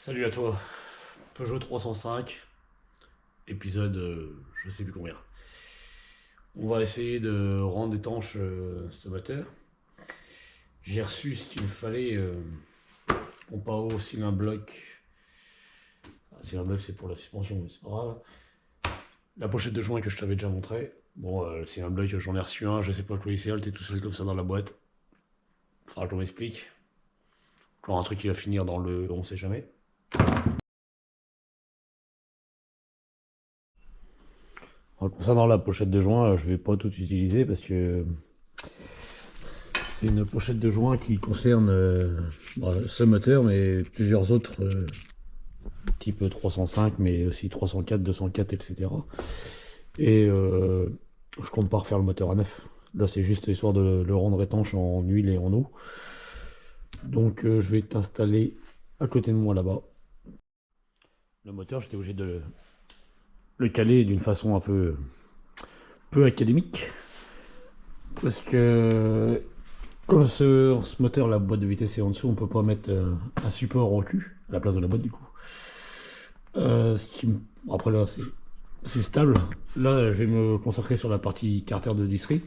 Salut à toi, Peugeot 305, épisode je sais plus combien. On va essayer de rendre étanche ce moteur. J'ai reçu ce qu'il me fallait, pompe à eau, cylindre bloc. Cylindre bloc c'est pour la suspension, mais c'est pas grave. La pochette de joint que je t'avais déjà montré. Bon, le cylindre bloc j'en ai reçu un, je sais pas quoi il sert, t'es tout seul comme ça dans la boîte. Faudra qu'on m'explique. Encore un truc qui va finir dans le on sait jamais. Concernant la pochette de joint, je vais pas tout utiliser parce que c'est une pochette de joint qui concerne ce moteur, mais plusieurs autres type 305, mais aussi 304, 204, etc. Et je compte pas refaire le moteur à neuf. Là, c'est juste histoire de le rendre étanche en huile et en eau. Donc, je vais t'installer à côté de moi là-bas. Le moteur, j'étais obligé de le caler d'une façon un peu académique. Parce que comme ce moteur, la boîte de vitesse est en dessous, on peut pas mettre un support au cul à la place de la boîte du coup. Après là, c'est stable. Là, je vais me consacrer sur la partie carter de distri.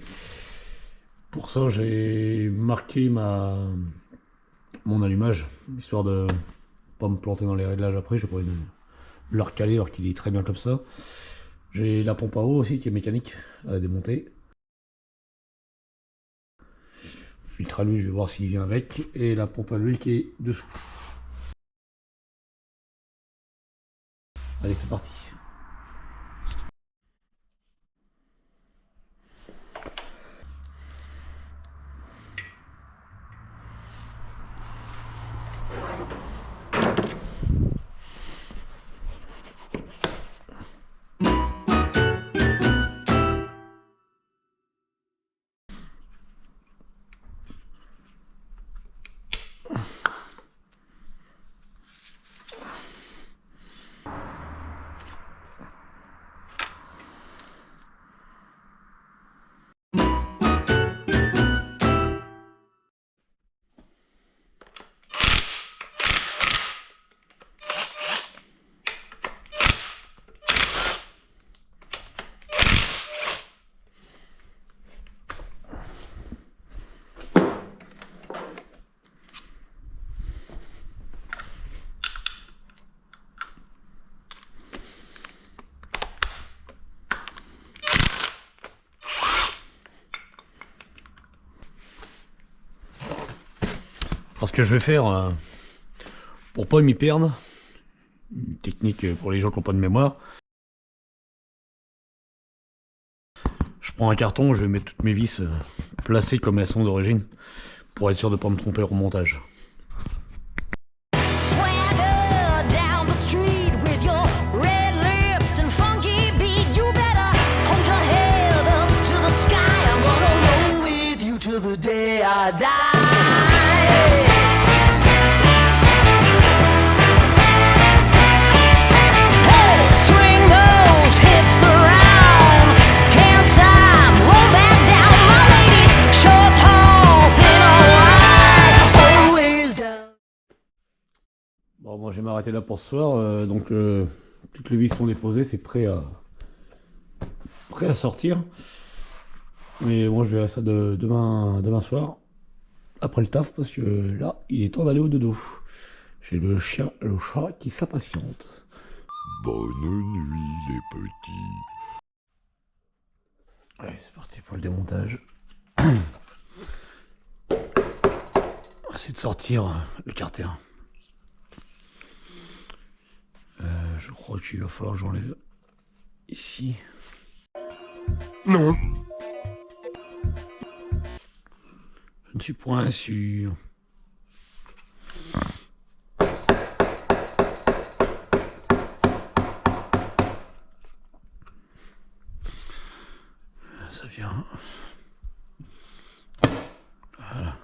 Pour ça, j'ai marqué mon allumage, histoire de pas me planter dans les réglages après. Je pourrais le recaler alors qu'il est très bien comme ça. J'ai la pompe à eau aussi qui est mécanique à démonter. Filtre à l'huile, je vais voir s'il vient avec. Et la pompe à l'huile qui est dessous. Allez, c'est parti. Alors, ce que je vais faire, pour pas m'y perdre, une technique pour les gens qui n'ont pas de mémoire, je prends un carton, je vais mettre toutes mes vis placées comme elles sont d'origine, pour être sûr de ne pas me tromper au montage. Swagger down the street with your red lips and funky beat. You better hold your head up to the sky. I'm gonna roll with you till the day I die. Hey, swing those hips around. Can't stop, roll back down. My ladies, short, tall, thin or wide, always down. Bon, moi je vais m'arrêter là pour ce soir, donc toutes les vis sont déposées, c'est prêt à sortir. Mais moi je verrai ça demain soir, après le taf, parce que là il est temps d'aller au dodo. J'ai le chat qui s'impatiente. Bonne nuit les petits. Allez, c'est parti pour le démontage. On va essayer de sortir le carter. Je crois qu'il va falloir que j'enlève ici. Non. Je ne suis point sûr. Ça vient. Voilà.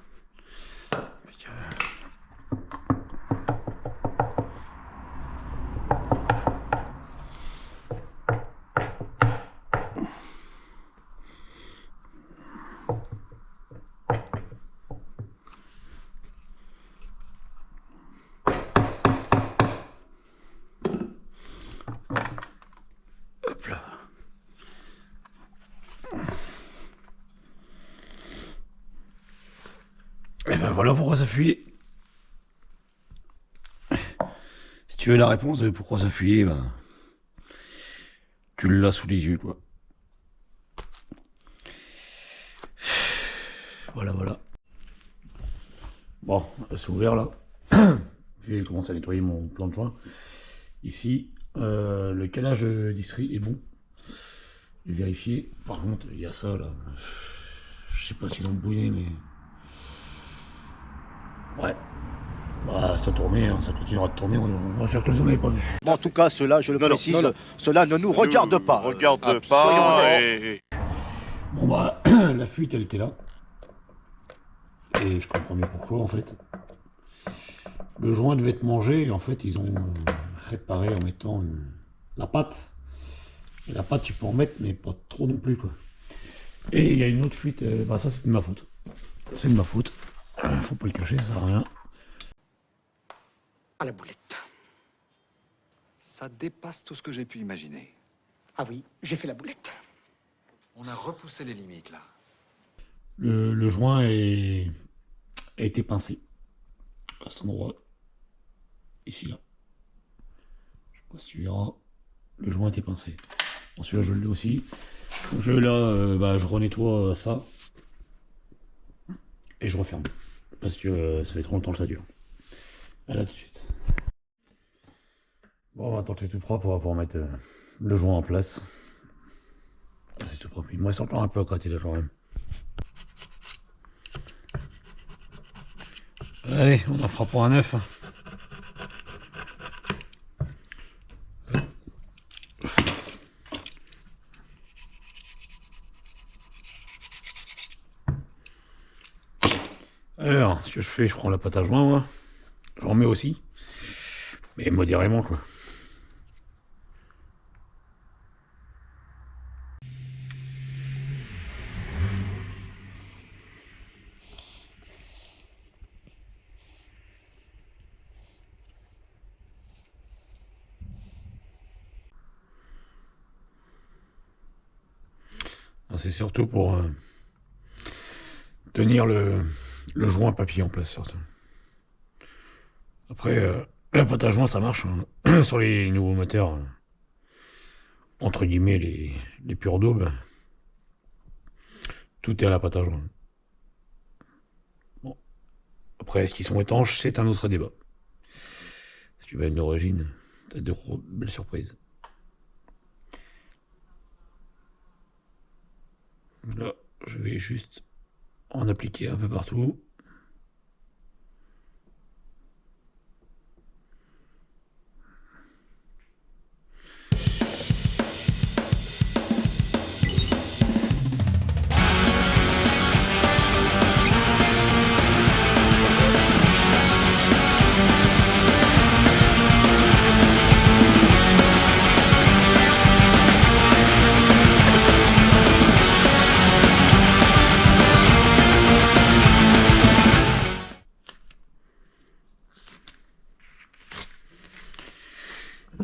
Et ben voilà pourquoi ça fuit. Si tu veux la réponse de pourquoi ça fuit, ben, tu l'as sous les yeux, quoi. Voilà, voilà. Bon, c'est ouvert là. J'ai commencé à nettoyer mon plan de joint. Ici, le calage d'istrie est bon. J'ai vérifié. Par contre, il y a ça là. Je sais pas s'ils ont brouillé, mais. Ouais. Bah, ça tournait, hein, ça continuera de tourner. On va faire comme si on n'avait pas vu. En tout cas, cela, je le précise, cela ne nous regarde pas. Regarde Soyons pas honnêtes. Bon bah, la fuite elle était là. Et je comprends bien pourquoi en fait. Le joint devait être mangé et en fait ils ont réparé en mettant la pâte. Et la pâte tu peux en mettre mais pas trop non plus quoi. Et il y a une autre fuite, bah ça c'est de ma faute. C'est de ma faute. Faut pas le cacher, ça sert à rien. À la boulette. Ça dépasse tout ce que j'ai pu imaginer. Ah oui, j'ai fait la boulette. On a repoussé les limites, là. Le joint a été pincé. À cet endroit. Ici là. Je sais pas si tu verras. Le joint était pincé. Bon, celui-là je l'ai aussi. Donc là, bah, je renettoie ça. Et je referme. Parce que ça fait trop longtemps que ça dure. À là tout de suite. Bon, on va tenter tout propre, on va pouvoir mettre le joint en place. C'est tout propre. Il me reste encore un peu à gratter là quand même. Allez, on en fera pour un 9. Alors, ce que je fais, je prends la pâte à joint, moi. J'en mets aussi. Mais modérément, quoi. C'est surtout pour tenir le joint papier en place, surtout. Après, la pâte à joint, ça marche hein. Sur les nouveaux moteurs, entre guillemets, les purs daubes. Tout est à la pâte à joint. Bon. Après, est-ce qu'ils sont étanches, c'est un autre débat. Si tu veux une origine, t'as de belles surprises. Là, je vais juste en appliquer un peu partout.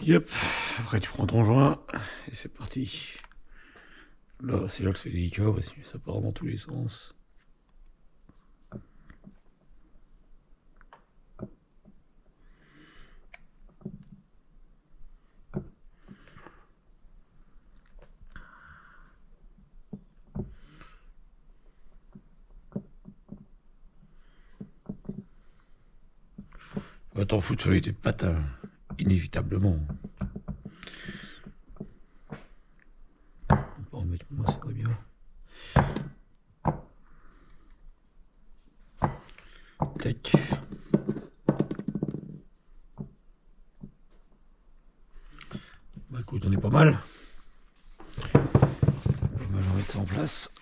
Yep, après tu prends ton joint et c'est parti. Là, c'est là que c'est délicat parce que ça part dans tous les sens. Va t'en foutre sur les pattes, inévitablement. On peut en mettre moins, c'est très bien. Tac. Bah écoute, on est pas mal. On va remettre ça en place.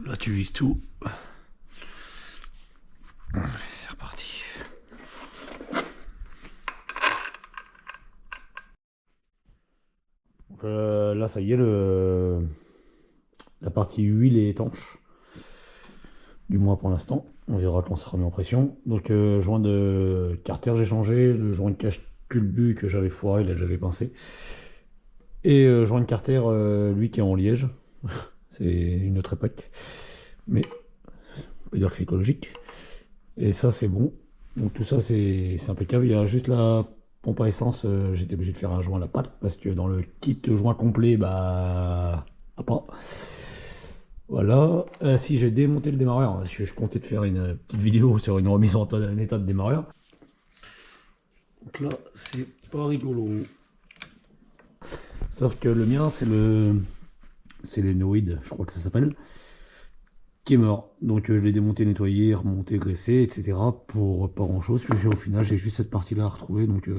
Là, tu vises tout. C'est reparti. Donc, là, ça y est, la partie huile est étanche. Du moins pour l'instant. On verra quand ça sera mis en pression. Donc joint de carter j'ai changé, le joint de cache culbu que j'avais foiré, là j'avais pincé. Et joint de carter, lui qui est en liège. C'est une autre époque. Mais on peut dire que c'est écologique. Et ça c'est bon. Donc tout ça c'est impeccable. Il y a juste la pompe à essence, j'étais obligé de faire un joint à la patte parce que dans le kit joint complet, bah pas. Voilà. Si j'ai démonté le démarreur, parce que je comptais de faire une petite vidéo sur une remise en état de démarreur. Donc là c'est pas rigolo. Sauf que le mien c'est l'énoïde, je crois que ça s'appelle, qui est mort. Donc je l'ai démonté, nettoyé, remonté, graissé, etc. pour pas grand chose. Puis au final j'ai juste cette partie là à retrouver. Donc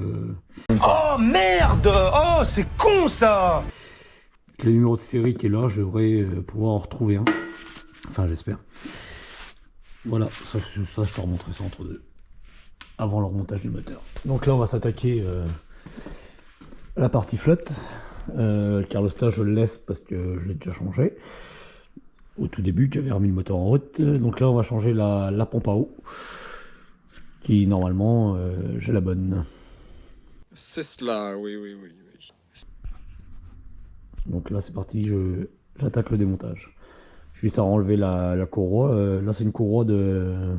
Oh merde! Oh c'est con ça! le numéro de série qui est là, je devrais pouvoir en retrouver un. Enfin j'espère. Voilà, ça je te remontrerai ça entre deux. Avant le remontage du moteur. Donc là on va s'attaquer à la partie flotte. Car le stage je le laisse parce que je l'ai déjà changé au tout début, j'avais remis le moteur en route. Donc là on va changer la pompe à eau qui normalement j'ai la bonne. C'est cela, oui. Donc là c'est parti, j'attaque le démontage. Juste à enlever la courroie. Là c'est une courroie de...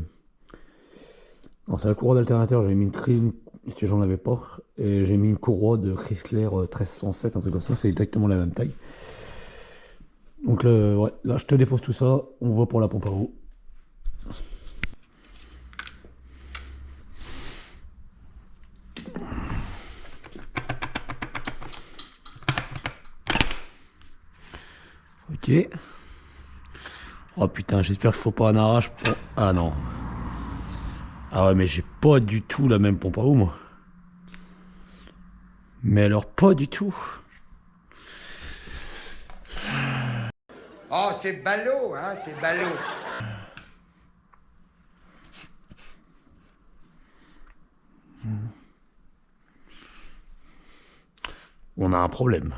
Non, c'est la courroie d'alternateur, j'avais mis une crime que j'en avais pas, et j'ai mis une courroie de Chrysler 1307, un truc comme ça, c'est exactement la même taille. Donc ouais, là je te dépose tout ça, on va pour la pompe à eau. Ok. Oh putain, j'espère qu'il faut pas un arrache pour... Ah non. Ah ouais, mais j'ai pas du tout la même pompe à eau, moi. Mais alors, pas du tout. Oh, c'est ballot, hein, c'est ballot. On a un problème.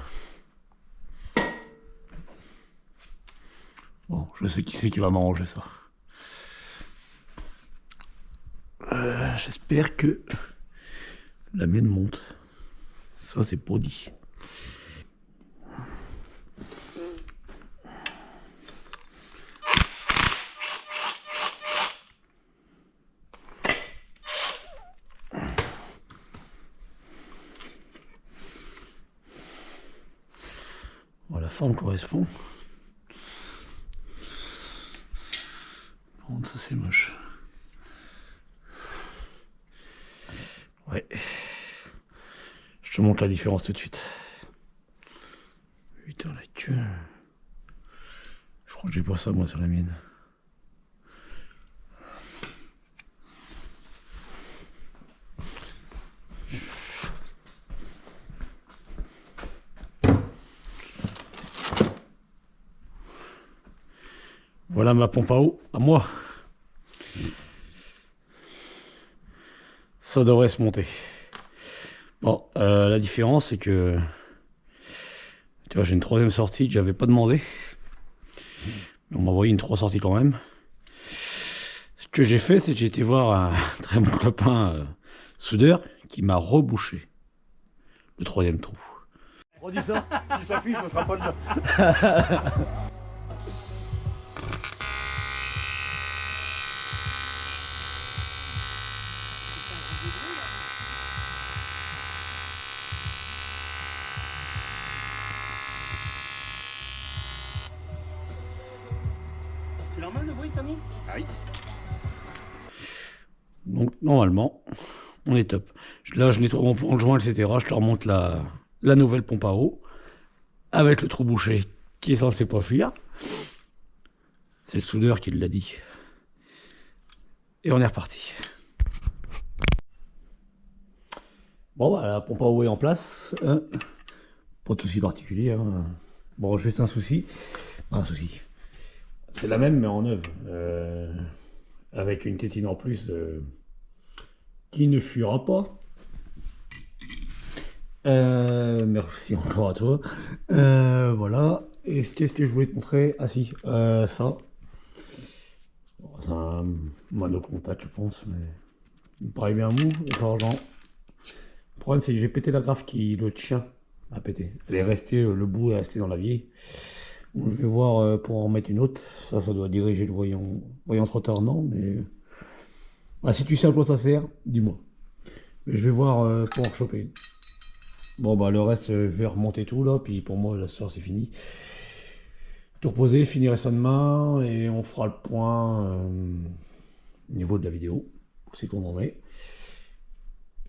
Bon, je sais qui c'est qui va m'arranger ça. J'espère que la mienne monte. Ça, c'est pas dit. Bon, la forme correspond. Par contre, ça c'est moche. Ouais. Je te montre la différence tout de suite. Putain, la queue. Je crois que j'ai pas ça moi sur la mienne. Voilà ma pompe à eau à moi. Ça devrait se monter. Bon, la différence c'est que tu vois, j'ai une troisième sortie que j'avais pas demandé. Mais on m'a envoyé une 3 sorties quand même. Ce que j'ai fait, c'est que j'ai été voir un très bon copain soudeur qui m'a rebouché le troisième trou. Redis ça, si ça fuit, ça sera pas le mien. C'est normal le bruit, Tommy? Ah oui. Donc normalement, on est top. Là, je nettoie mon joint, etc. Je te remonte la nouvelle pompe à eau avec le trou bouché qui est censé pas fuir. C'est le soudeur qui l'a dit. Et on est reparti. Bon, bah, la pompe à eau est en place. Hein. Pas de souci particulier. Hein. Bon, juste un souci. Un souci. C'est la même, mais en neuve. Avec une tétine en plus qui ne fuira pas. Merci encore à toi. Voilà. Et qu'est-ce que je voulais te montrer? Ah si, ça. Bon, C'est un monocontact, je pense, mais il me paraît bien mou et forgeant. Le problème, c'est que j'ai pété la graffe qui le tient a pété. Elle est restée, le bout est resté dans la vieille. Donc, je vais voir pour en remettre une autre. Ça doit diriger le voyant trotteur, non, mais si tu sais à quoi ça sert, dis-moi. Mais je vais voir pour en choper une. Bon, bah, le reste, je vais remonter tout là, puis pour moi, la soirée, c'est fini. Tout reposer, finirai ça demain, et on fera le point au niveau de la vidéo, où c'est qu'on en est.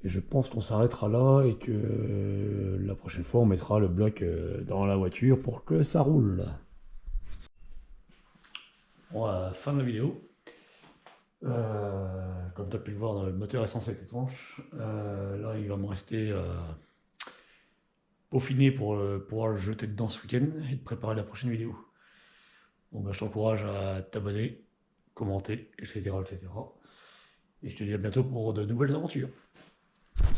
Et je pense qu'on s'arrêtera là, et que la prochaine fois, on mettra le bloc dans la voiture pour que ça roule. Bon, à la fin de la vidéo. Comme tu as pu le voir, le moteur essence est étanche. Là, il va me rester peaufiner pour pouvoir le jeter dedans ce week-end et de préparer la prochaine vidéo. Donc, bah, je t'encourage à t'abonner, commenter, etc., etc. Et je te dis à bientôt pour de nouvelles aventures.